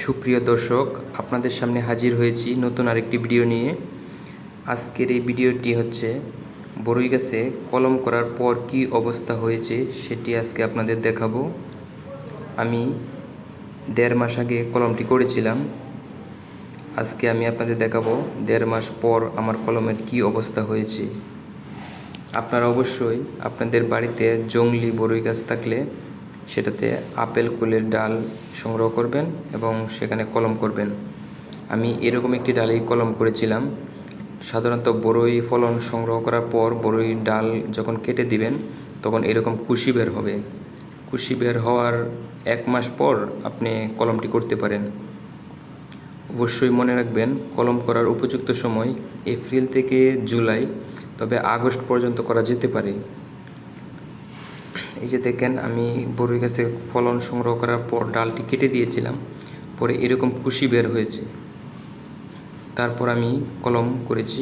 সুপ্রিয় দর্শক, আপনাদের সামনে হাজির হয়েছি নতুন আরেকটি ভিডিও নিয়ে। আজকের এই ভিডিওটি হচ্ছে বরই গাছে কলম করার পর কি অবস্থা হয়েছে সেটি আজকে আপনাদের দেখাবো। আমি 1.5 মাস আগে কলমটি করেছিলাম। আজকে আমি আপনাদের দেখাবো 1.5 মাস পর আমার কলমের কি অবস্থা হয়েছে। আপনারা অবশ্যই আপনাদের বাড়িতে জংলি বরই গাছ থাকলে সেটাতে আপেল কুলের ডাল সংগ্রহ করবেন এবং সেখানে কলম করবেন। আমি এরকম একটি ডালেই কলম করেছিলাম। সাধারণত বরই ফলন সংগ্রহ করার পর বরই ডাল যখন কেটে দিবেন তখন এরকম কুশি বের হবে। কুশি বের হওয়ার 1 মাস পর আপনি কলমটি করতে পারেন। অবশ্যই মনে রাখবেন, কলম করার উপযুক্ত সময় এপ্রিল থেকে জুলাই, তবে আগস্ট পর্যন্ত করা যেতে পারে। এই যে দেখেন, আমি বরই গাছে ফলন সংগ্রহ করার পর ডালটি কেটে দিয়েছিলাম, পরে এরকম কুশি বের হয়েছে। তারপর আমি কলম করেছি।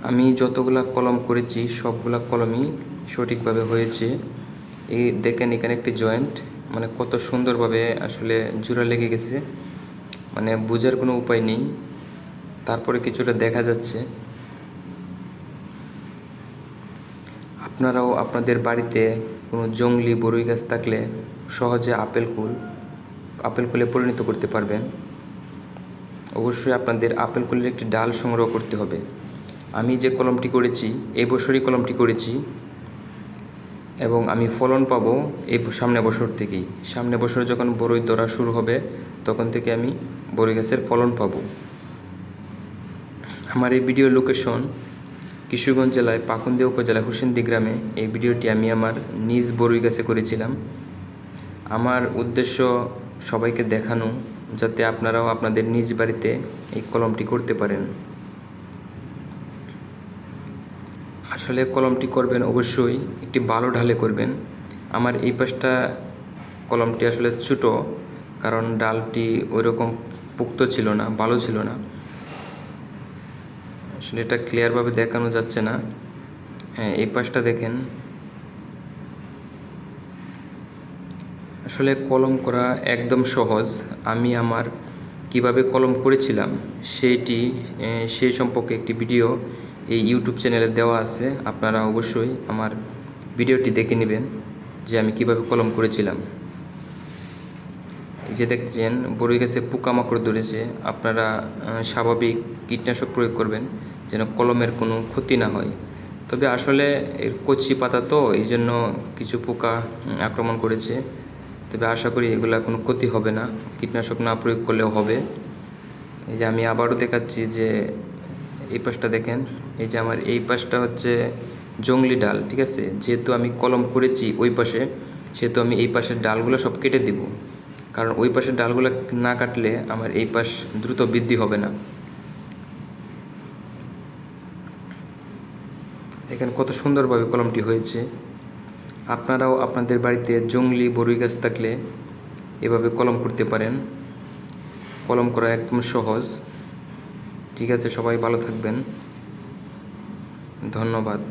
আমি যতগুলা কলম করেছি সবগুলা কলমই সঠিকভাবে হয়েছে। এই দেখেন, এখানে একটি জয়েন্ট, মানে কত সুন্দরভাবে আসলে জোড়া লেগে গেছে, মানে বোঝার কোনো উপায় নেই। তারপরে কিছুটা দেখা যাচ্ছে। আপনারাও আপনাদের বাড়িতে কোনো জংলি বরই গাছ থাকলে সহজে আপেল কুলে পরিণত করতে পারবেন। অবশ্যই আপনাদের আপেল কুলের একটি ডাল সংগ্রহ করতে হবে। আমি যে কলমটি করেছি এই বছরই কলমটি করেছি এবং আমি ফলন পাবো এই সামনে বছর থেকেই। সামনে বছর যখন বরই ধরা শুরু হবে তখন থেকে আমি বরই গাছের ফলন পাবো। আমার এই ভিডিও লোকেশন কিশোরগঞ্জ জেলায় পাকুন্দিয়া উপজেলায় হুসেন্দি গ্রামে। এই ভিডিওটি আমি আমার নিজ বরই গাছে করেছিলাম। আমার উদ্দেশ্য সবাইকে দেখানো, যাতে আপনারাও আপনাদের নিজ বাড়িতে এই কলমটি করতে পারেন। আসলে কলমটি করবেন অবশ্যই একটি ভালো ঢালে করবেন। আমার এই পাশটা কলমটি আসলে ছোটো, কারণ ডালটি ওইরকম পুক্ত ছিল না, ভালো ছিল না। আসলে এটা ক্লিয়ারভাবে দেখানো যাচ্ছে না। হ্যাঁ, এই পাশটা দেখেন। আসলে কলম করা একদম সহজ। আমি আমার কিভাবে কলম করেছিলাম সেই সম্পর্কে একটি ভিডিও এই ইউটিউব চ্যানেলে দেওয়া আছে। আপনারা অবশ্যই আমার ভিডিওটি দেখে নেবেন যে আমি কিভাবে কলম করেছিলাম। এই যে দেখছেন, বরই গাছে পোকামাকড় ধরেছে। আপনারা স্বাভাবিক কীটনাশক প্রয়োগ করবেন যেন কলমের কোনো ক্ষতি না হয়। তবে আসলে এর কচি পাতা তো, এই জন্য কিছু পোকা আক্রমণ করেছে। তবে আশা করি এগুলা কোনো ক্ষতি হবে না, কীটনাশক না প্রয়োগ করলেও হবে। এই যে আমি আবারও দেখাচ্ছি যে এই পাশটা দেখেন। এই যে আমার এই পাশটা হচ্ছে জংলি ডাল, ঠিক আছে। যেহেতু আমি কলম করেছি ওই পাশে, সেহেতু আমি এই পাশের ডালগুলো সব কেটে দেব, কারণ ওই পাশের ডালগুলো না কাটলে আমার এই পাশ দ্রুত বৃদ্ধি হবে না। দেখেন কত সুন্দরভাবে কলমটি হয়েছে। আপনারাও আপনাদের বাড়িতে জংলি বরই গাছ থাকলে এভাবে কলম করতে পারেন। কলম করা একদম সহজ। ঠিক আছে, সবাই ভালো থাকবেন। ধন্যবাদ।